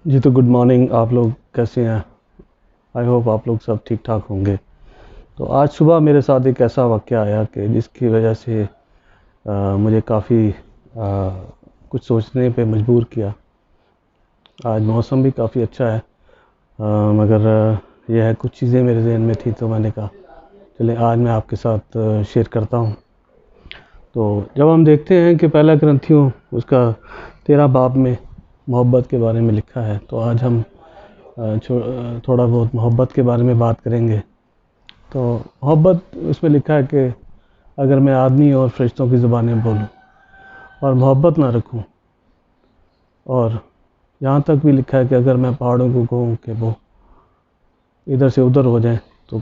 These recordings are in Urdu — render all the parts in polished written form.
جی تو گڈ مارننگ. آپ لوگ کیسے ہیں؟ آئی ہوپ آپ لوگ سب ٹھیک ٹھاک ہوں گے. تو آج صبح میرے ساتھ ایک ایسا واقعہ آیا کہ جس کی وجہ سے مجھے کافی کچھ سوچنے پہ مجبور کیا. آج موسم بھی کافی اچھا ہے مگر یہ ہے کچھ چیزیں میرے ذہن میں تھی تو میں نے کہا چلیں آج میں آپ کے ساتھ شیئر کرتا ہوں. تو جب ہم دیکھتے ہیں کہ پہلا کرنتھیوں اس کا 13 باب میں محبت کے بارے میں لکھا ہے، تو آج ہم تھوڑا بہت محبت کے بارے میں بات کریں گے. تو محبت اس میں لکھا ہے کہ اگر میں آدمی اور فرشتوں کی زبانیں بولوں اور محبت نہ رکھوں، اور یہاں تک بھی لکھا ہے کہ اگر میں پہاڑوں کو کہوں کہ وہ ادھر سے ادھر ہو جائیں، تو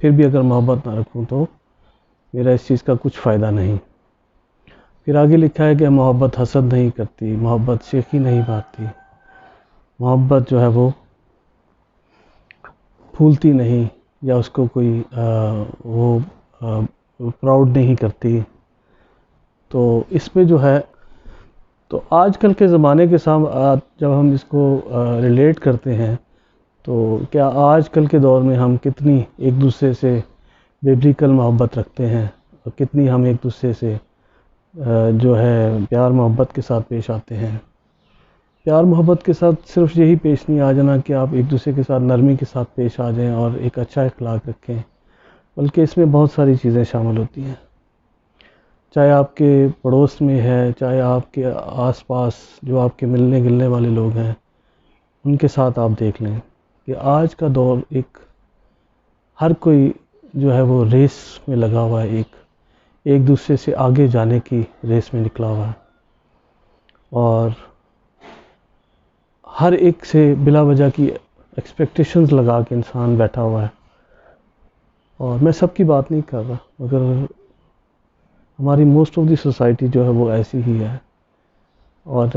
پھر بھی اگر محبت نہ رکھوں تو میرا اس چیز کا کچھ فائدہ نہیں. پھر آگے لکھا ہے کہ محبت حسد نہیں کرتی، محبت شیخی نہیں بھاتی، محبت جو ہے وہ پھولتی نہیں یا اس کو کوئی وہ پراؤڈ نہیں کرتی. تو اس میں جو ہے، تو آج کل کے زمانے کے ساتھ جب ہم اس کو ریلیٹ کرتے ہیں، تو کیا آج کل کے دور میں ہم کتنی ایک دوسرے سے بیبلیکل محبت رکھتے ہیں اور کتنی ہم ایک دوسرے سے جو ہے پیار محبت کے ساتھ پیش آتے ہیں. پیار محبت کے ساتھ صرف یہی پیش نہیں آ جانا کہ آپ ایک دوسرے کے ساتھ نرمی کے ساتھ پیش آ جائیں اور ایک اچھا اخلاق رکھیں، بلکہ اس میں بہت ساری چیزیں شامل ہوتی ہیں. چاہے آپ کے پڑوس میں ہے، چاہے آپ کے آس پاس جو آپ کے ملنے گلنے والے لوگ ہیں ان کے ساتھ آپ دیکھ لیں کہ آج کا دور ہر کوئی جو ہے وہ ریس میں لگا ہوا ہے، ایک دوسرے سے آگے جانے کی ریس میں نکلا ہوا ہے، اور ہر ایک سے بلا وجہ کی ایکسپیکٹیشنز لگا کے انسان بیٹھا ہوا ہے. اور میں سب کی بات نہیں کر رہا، مگر ہماری موسٹ آف دی سوسائٹی جو ہے وہ ایسی ہی ہے. اور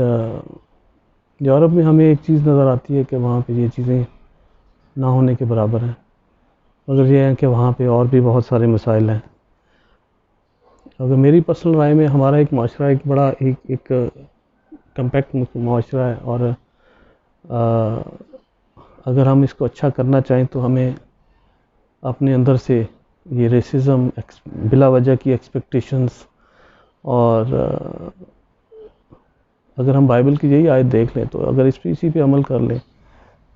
یورپ میں ہمیں ایک چیز نظر آتی ہے کہ وہاں پہ یہ چیزیں نہ ہونے کے برابر ہیں، مگر یہ ہے کہ وہاں پہ اور بھی بہت سارے مسائل ہیں. اگر میری پرسنل رائے میں ہمارا ایک معاشرہ ایک بڑا ایک کمپیکٹ معاشرہ ہے، اور اگر ہم اس کو اچھا کرنا چاہیں تو ہمیں اپنے اندر سے یہ ریسزم، بلا وجہ کی ایکسپیکٹیشنز، اور اگر ہم بائبل کی یہی آیت دیکھ لیں تو اگر اسی پہ عمل کر لیں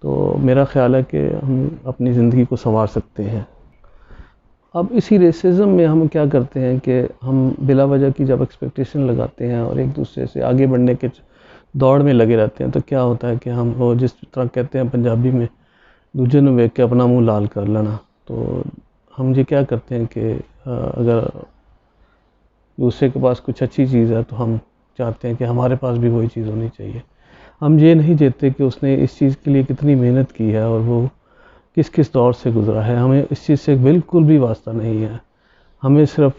تو میرا خیال ہے کہ ہم اپنی زندگی کو سنوار سکتے ہیں. اب اسی ریسزم میں ہم کیا کرتے ہیں کہ ہم بلا وجہ کی جب ایکسپیکٹیشن لگاتے ہیں اور ایک دوسرے سے آگے بڑھنے کے دوڑ میں لگے رہتے ہیں، تو کیا ہوتا ہے کہ ہم وہ جس طرح کہتے ہیں پنجابی میں دوجے نو ویکھ کے اپنا منہ لال کر لینا. تو ہم یہ کیا کرتے ہیں کہ اگر دوسرے کے پاس کچھ اچھی چیز ہے تو ہم چاہتے ہیں کہ ہمارے پاس بھی وہی چیز ہونی چاہیے. ہم یہ نہیں دیکھتے کہ اس نے اس چیز کے لیے کتنی محنت کی ہے اور وہ کس دور سے گزرا ہے. ہمیں اس چیز سے بالکل بھی واسطہ نہیں ہے. ہمیں صرف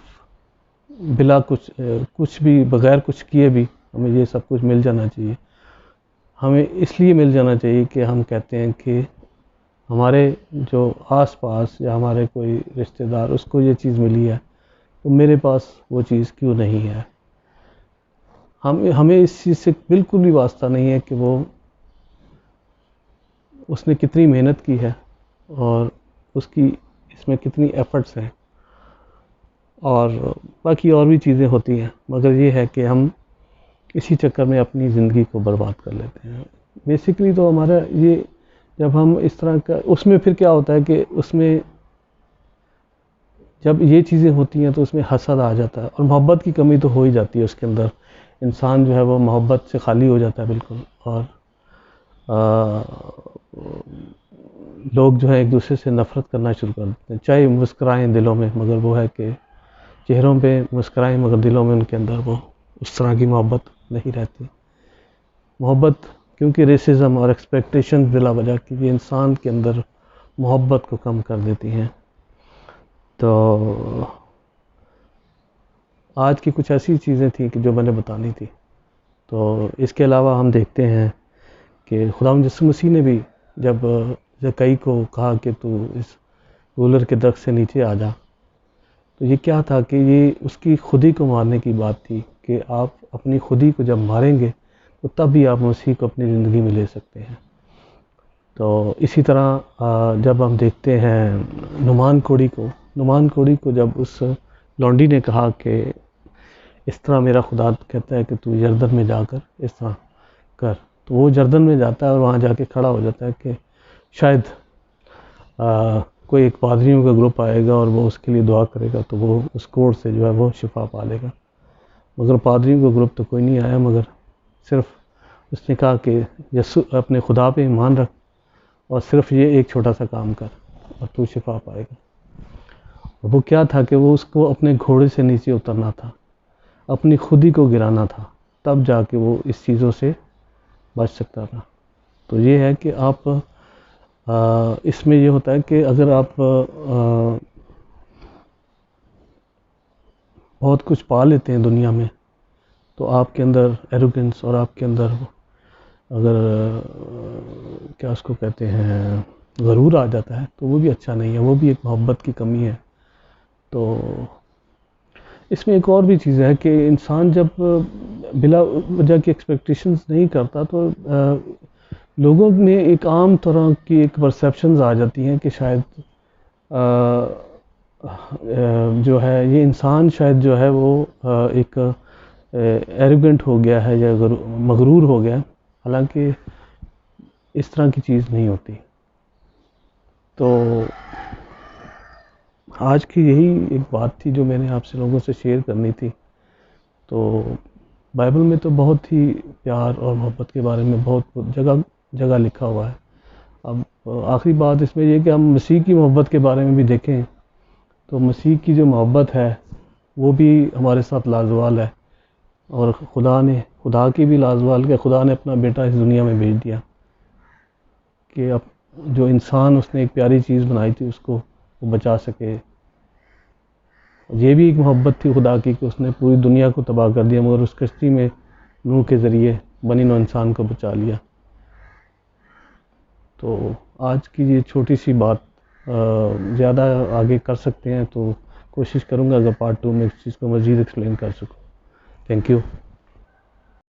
بلا کچھ بھی بغیر کچھ کیے بھی ہمیں یہ سب کچھ مل جانا چاہیے. ہمیں اس لیے مل جانا چاہیے کہ ہم کہتے ہیں کہ ہمارے جو آس پاس یا ہمارے کوئی رشتہ دار اس کو یہ چیز ملی ہے تو میرے پاس وہ چیز کیوں نہیں ہے. ہمیں اس چیز سے بالکل بھی واسطہ نہیں ہے کہ وہ اس نے کتنی محنت کی ہے اور اس کی اس میں کتنی ایفرٹس ہیں، اور باقی اور بھی چیزیں ہوتی ہیں، مگر یہ ہے کہ ہم اسی چکر میں اپنی زندگی کو برباد کر لیتے ہیں. بیسیکلی تو ہمارا یہ جب ہم اس طرح کا اس میں پھر کیا ہوتا ہے کہ اس میں جب یہ چیزیں ہوتی ہیں تو اس میں حسد آ جاتا ہے اور محبت کی کمی تو ہو ہی جاتی ہے. اس کے اندر انسان جو ہے وہ محبت سے خالی ہو جاتا ہے بالکل، اور لوگ جو ہے ایک دوسرے سے نفرت کرنا شروع کر دیتے ہیں. چاہے مسکرائیں دلوں میں، مگر وہ ہے کہ چہروں پہ مسکرائیں مگر دلوں میں ان کے اندر وہ اس طرح کی محبت نہیں رہتی. محبت کیونکہ ریسزم اور ایکسپیکٹیشن بلا وجہ کی یہ انسان کے اندر محبت کو کم کر دیتی ہیں. تو آج کی کچھ ایسی چیزیں تھیں کہ جو میں نے بتانی تھی. تو اس کے علاوہ ہم دیکھتے ہیں کہ خداوند یسوع مسیح نے بھی جب زکئی کو کہا کہ تو اس رولر کے درخت سے نیچے آ جا، تو یہ کیا تھا کہ یہ اس کی خودی کو مارنے کی بات تھی کہ آپ اپنی خودی کو جب ماریں گے تو تب بھی آپ مسیح کو اپنی زندگی میں لے سکتے ہیں. تو اسی طرح جب ہم دیکھتے ہیں نعمان کوڑی کو جب اس لونڈی نے کہا کہ اس طرح میرا خدا کہتا ہے کہ تو جردن میں جا کر اس طرح کر، تو وہ جردن میں جاتا ہے اور وہاں جا کے کھڑا ہو جاتا ہے کہ شاید کوئی ایک پادریوں کا گروپ آئے گا اور وہ اس کے لیے دعا کرے گا تو وہ اس کوڑ سے جو ہے وہ شفا پا لے گا. مگر پادریوں کا گروپ تو کوئی نہیں آیا، مگر صرف اس نے کہا کہ یسوع اپنے خدا پہ ایمان رکھ اور صرف یہ ایک چھوٹا سا کام کر اور تو شفا پائے گا. اور وہ کیا تھا کہ وہ اس کو اپنے گھوڑے سے نیچے اترنا تھا، اپنی خودی کو گرانا تھا، تب جا کے وہ اس چیزوں سے بچ سکتا تھا. تو یہ ہے کہ آپ اس میں یہ ہوتا ہے کہ اگر آپ بہت کچھ پا لیتے ہیں دنیا میں تو آپ کے اندر ایروگنس اور آپ کے اندر اگر کیا اس کو کہتے ہیں غرور آ جاتا ہے تو وہ بھی اچھا نہیں ہے، وہ بھی ایک محبت کی کمی ہے. تو اس میں ایک اور بھی چیز ہے کہ انسان جب بلا وجہ کی ایکسپیکٹیشنز نہیں کرتا تو لوگوں میں ایک عام طرح کی ایک پرسیپشنز آ جاتی ہیں کہ شاید جو ہے یہ انسان شاید جو ہے وہ ایک ایروگنٹ ہو گیا ہے یا مغرور ہو گیا، حالانکہ اس طرح کی چیز نہیں ہوتی. تو آج کی یہی ایک بات تھی جو میں نے آپ سے لوگوں سے شیئر کرنی تھی. تو بائبل میں تو بہت ہی پیار اور محبت کے بارے میں بہت جگہ لکھا ہوا ہے. اب آخری بات اس میں یہ کہ ہم مسیح کی محبت کے بارے میں بھی دیکھیں تو مسیح کی جو محبت ہے وہ بھی ہمارے ساتھ لازوال ہے، اور خدا کی بھی لازوال کہ خدا نے اپنا بیٹا اس دنیا میں بھیج دیا کہ اب جو انسان اس نے ایک پیاری چیز بنائی تھی اس کو وہ بچا سکے. یہ بھی ایک محبت تھی خدا کی کہ اس نے پوری دنیا کو تباہ کر دیا مگر اس کشتی میں نوح کے ذریعے بنی نوع انسان کو بچا لیا. تو آج کی یہ چھوٹی سی بات زیادہ آگے کر سکتے ہیں تو کوشش کروں گا اگر پارٹ 2 میں اس چیز کو مزید ایکسپلین کر سکوں. Thank you.